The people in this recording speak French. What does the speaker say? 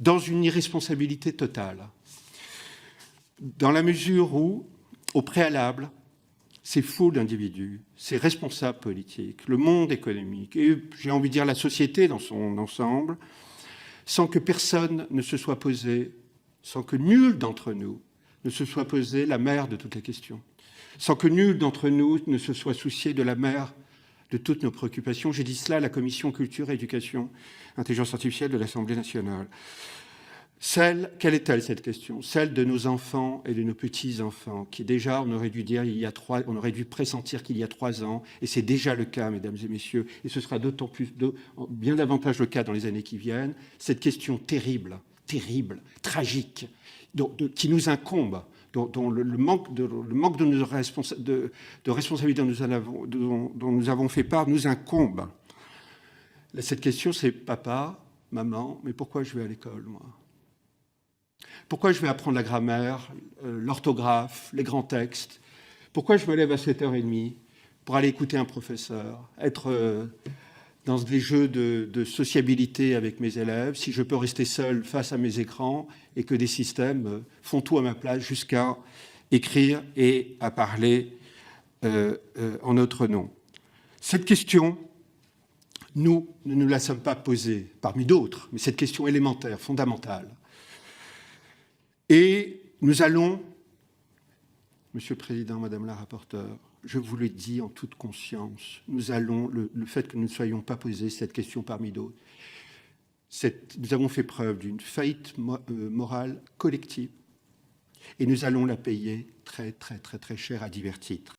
dans une irresponsabilité totale, dans la mesure où, au préalable, ces faux d'individus, ces responsables politiques, le monde économique, et j'ai envie de dire la société dans son ensemble, sans que personne ne se soit posé, sans que nul d'entre nous ne se soit posé la mère de toutes les questions, sans que nul d'entre nous ne se soit soucié de la mère de toutes nos préoccupations. J'ai dit cela à la Commission Culture, Éducation, Intelligence Artificielle de l'Assemblée nationale. Quelle est-elle cette question? Celle de nos enfants et de nos petits-enfants, qui déjà, on aurait dû pressentir qu'il y a 3 ans, et c'est déjà le cas, mesdames et messieurs, et ce sera d'autant plus, bien davantage le cas dans les années qui viennent, cette question terrible, tragique, qui nous incombe, dont le manque de responsabilité dont nous avons fait part nous incombe. Cette question, c'est papa, maman, mais pourquoi je vais à l'école, moi? Pourquoi je vais apprendre la grammaire, l'orthographe, les grands textes? Pourquoi je me lève à 7h30 pour aller écouter un professeur, être dans des jeux de sociabilité avec mes élèves, si je peux rester seul face à mes écrans et que des systèmes font tout à ma place jusqu'à écrire et à parler en notre nom? Cette question, nous ne nous la sommes pas posée parmi d'autres, mais cette question élémentaire, fondamentale. Et nous allons, Monsieur le Président, Madame la rapporteure, je vous le dis en toute conscience, nous allons, le fait que nous ne soyons pas posés cette question parmi d'autres, nous avons fait preuve d'une faillite morale collective et nous allons la payer très cher à divers titres.